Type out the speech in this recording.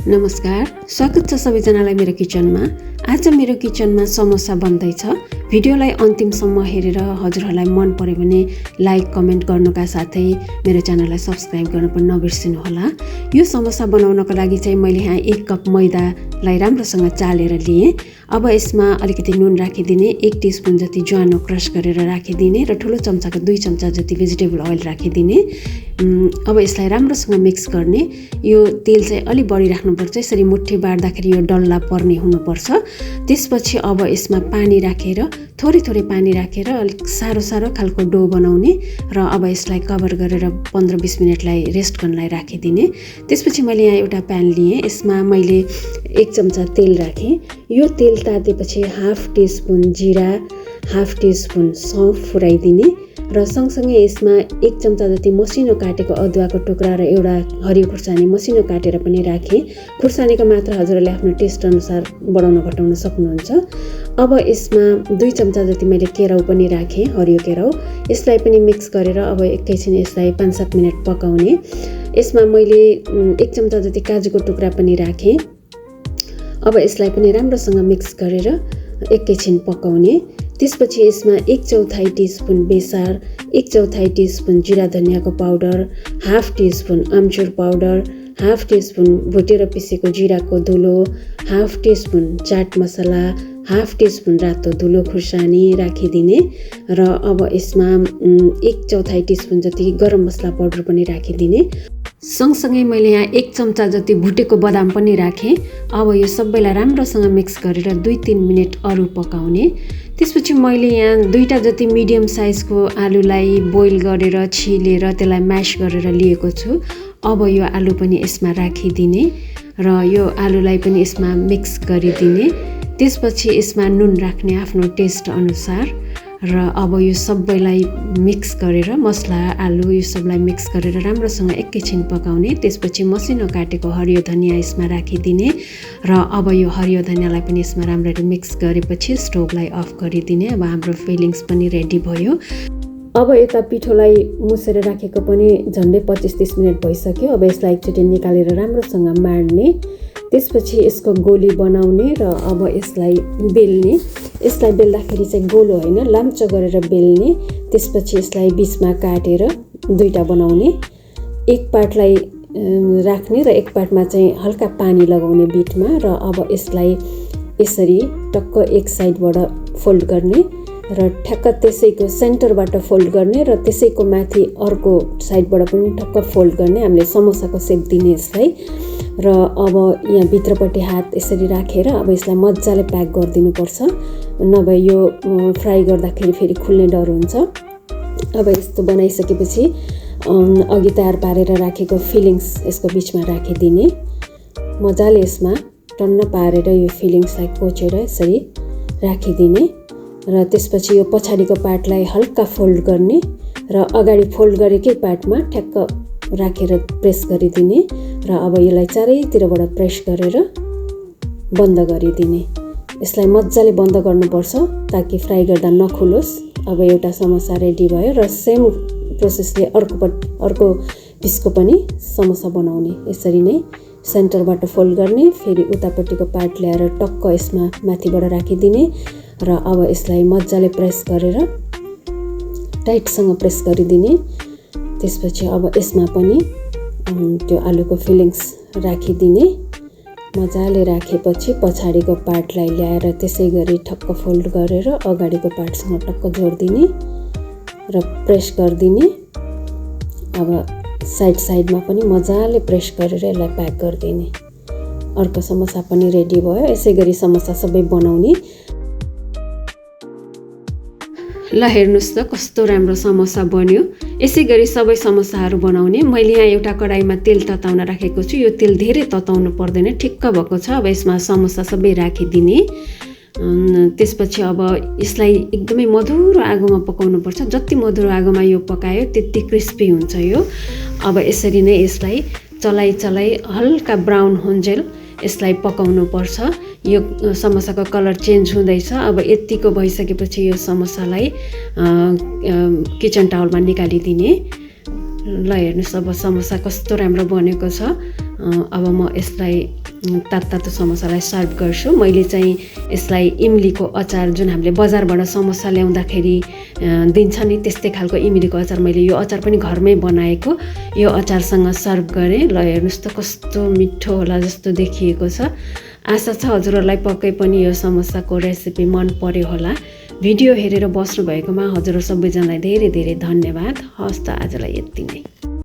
नमस्कार, स्वागत छ सबैजनालाई मेरो किचनमा। आज मेरो किचनमा समोसा बन्दैछ। भिडियोलाई अन्तिमसम्म हेरेर हजुरहरूलाई मन पर्यो भने लाइक कमेन्ट गर्नुका साथै मेरो च्यानललाई सब्स्क्राइब गर्न पनि नबिर्सिनु होला। यो समोसा बनाउनको लागि चाहिँ मैले यहाँ 1 कप मैदालाई राम्रोसँग चालेर लिए। अब यसमा अलिकति नुन राखिदिने, 1 टिस्पुन जति ज्वानो क्रस गरेर राखिदिने र ठुलो चम्चाको 2 चम्चा जति भेजिटेबल ओइल राखिदिने। अब यसलाई राम्रोसँग मिक्स गर्ने। यो तेल चाहिँ अलि बढी राख्नुपर्छ, यसरी मुठ्ठी बाड्दाखेरि यो डल्ला पर्ने हुनुपर्छ। त्यसपछि अब यसमा पानी राखेर थोरै पानी राखेर अलिक सारो खालको डो बनाउने र अब यसलाई कभर गरेर 15-20 मिनटलाई रेस्ट गर्नलाई राखिदिने। त्यसपछि मैले यहाँ एउटा प्यान लिएँ, यसमा मैले 1 चम्चा तेल राखेँ। यो तेल तातेपछि 1/2 टिस्पुन जिरा, 1/2 टिस्पुन सौंफ फुराइदिने र सँगसँगै यसमा 1 चम्चा जति मसिनो काटेको अदुवाको टुक्रा र एउटा हरियो खुर्सानी मसिनो काटेर पनि राखेँ। खुर्सानीको मात्रा हजुरहरूले आफ्नो टेस्ट अनुसार बढाउन घटाउन सक्नुहुन्छ। अब यसमा 2 चम्चा जति मैले केराउ पनि राखेँ, हरियो केराउ। यसलाई पनि मिक्स गरेर अब एकैछिन यसलाई 5-7 मिनट पकाउने। यसमा मैले 1 चम्चा जति काजुको टुक्रा पनि राखेँ। अब यसलाई पनि राम्रोसँग मिक्स गरेर एकैछिन पकाउने। त्यसपछि यसमा 1/4 टिस्पुन बेसार, 1/4 टिस्पुन जिरा धनियाँको पाउडर, 1/2 टिस्पुन आमचुर पाउडर, 1/2 टिस्पुन भुटेर पिसेको जिराको धुलो, 1/2 टिस्पुन चाट मसला, 1/2 टिस्पुन रातो धुलो खुर्सानी राखिदिने र अब यसमा 1/4 टिस्पुन जति गरम मसला पाउडर पनि राखिदिने। सँगसँगै मैले यहाँ 1 चम्चा जति भुटेको बदाम पनि राखेँ। अब यो सबैलाई राम्रोसँग मिक्स गरेर 2-3 मिनट अरू पकाउने। त्यसपछि मैले यहाँ 2टा जति मिडियम साइजको आलुलाई बोइल गरेर छिलेर त्यसलाई म्यास गरेर लिएको छु। अब यो आलु पनि यसमा राखिदिने र यो आलुलाई पनि यसमा मिक्स गरिदिने। त्यसपछि यसमा नुन राख्ने आफ्नो टेस्ट अनुसार र अब यो सबैलाई मिक्स गरेर मसला आलु यो सबलाई मिक्स गरेर राम्रोसँग एकैछिन पकाउने। त्यसपछि मसिनो काटेको हरियो धनियाँ यसमा राखिदिने र अब यो हरियो धनियाँलाई पनि यसमा राम्ररी मिक्स गरेपछि स्टोभलाई अफ गरिदिने। अब हाम्रो फिलिङ्स पनि रेडी भयो। अब यता पिठोलाई मुसेर राखेको पनि झन्डै 25-30 मिनट भइसक्यो। अब यसलाई एकचोटि निकालेर राम्रोसँग माड्ने। त्यसपछि यसको गोली बनाउने र अब यसलाई बेल्ने। यसलाई बेल्दाखेरि चाहिँ गोलो होइन, लाम्चो गरेर बेल्ने। त्यसपछि यसलाई बिचमा काटेर 2टा बनाउने। एक पार्टलाई राख्ने र एक पार्टमा चाहिँ हल्का पानी लगाउने बिटमा र अब यसलाई यसरी टक्क एक साइडबाट फोल्ड गर्ने र ठ्याक्क त्यसैको सेन्टरबाट फोल्ड गर्ने र त्यसैको माथि अर्को साइडबाट पनि ठक्क फोल्ड गर्ने। हामीले समोसाको सेप दिने यसलाई र अब यहाँ भित्रपट्टि हात यसरी राखेर अब यसलाई मजाले प्याक गरिदिनुपर्छ, नभए यो फ्राई गर्दाखेरि फेरि खुल्ने डर हुन्छ। अब यस्तो बनाइसकेपछि अघि तयार पारेर राखेको फिलिङ्स यसको बिचमा राखिदिने। मजाले यसमा टन्न पारेर यो फिलिङ्सलाई कोचेर यसरी राखिदिने र त्यसपछि यो पछाडिको पार्टलाई हल्का फोल्ड गर्ने र अगाडि फोल्ड गरेकै पार्टमा ठ्याक्क राखेर प्रेस गरिदिने र अब यसलाई चारैतिरबाट प्रेस गरेर बन्द गरिदिने। यसलाई मजाले बन्द गर्नुपर्छ ताकि फ्राई गर्दा नखुलोस्। अब एउटा समोसा रेडी भयो र सेम प्रोसेसले अर्को पिसको पनि समोसा बनाउने। यसरी नै सेन्टरबाट फोल्ड गर्ने, फेरि उतापट्टिको पार्ट ल्याएर टक्क यसमा माथिबाट राखिदिने र अब यसलाई मजाले प्रेस गरेर टाइटसँग प्रेस गरिदिने। त्यसपछि अब यसमा पनि त्यो आलुको फिलिङ्स राखिदिने। मजाले राखेपछि पछाडिको पार्टलाई ल्याएर त्यसै गरी ठक्क फोल्ड गरेर अगाडिको पार्टसँग टक्क जोडिदिने र प्रेस गरिदिने। अब साइडमा पनि मजाले प्रेस गरेर यसलाई प्याक गरिदिने। अर्को समोसा पनि रेडी भयो। यसै गरी समोसा सबै बनाउने। ल हेर्नुहोस् त कस्तो राम्रो समोसा बन्यो। यसै गरी सबै समोसाहरू बनाउने। मैले यहाँ एउटा कडाईमा तेल तताउन राखेको छु। यो तेल धेरै तताउनु पर्दैन, ठिक्क भएको छ। अब यसमा समोसा सबै राखिदिने। त्यसपछि अब यसलाई एकदमै मधुरो आगोमा पकाउनुपर्छ। जति मधुरो आगोमा यो पकायो त्यति क्रिस्पी हुन्छ यो। अब यसरी नै यसलाई चलाइ हल्का ब्राउन हुन्जेल यसलाई पकाउनु पर्छ। यो समोसाको कलर चेन्ज हुँदैछ। अब यतिको भइसकेपछि यो समोसालाई किचन टावलमा निकालिदिने। ल हेर्नुहोस् अब समोसा कस्तो राम्रो बनेको छ। अब म यसलाई तातो समोसालाई सर्भ गर्छु। मैले चाहिँ यसलाई इमलीको अचार जुन हामीले बजारबाट समोसा ल्याउँदाखेरि दिन्छ नि त्यस्तै खालको इमलीको अचार मैले यो अचार पनि घरमै बनाएको यो अचारसँग सर्भ गरेँ। ल हेर्नुहोस् त कस्तो मिठो होला जस्तो देखिएको छ। आशा छ हजुरहरूलाई पक्कै पनि यो समोसाको रेसिपी मन पर्यो होला। भिडियो हेरेर बस्नु भएकोमा हजुरहरू सबैजनालाई धेरै धेरै धन्यवाद। हस् त आजलाई यति नै।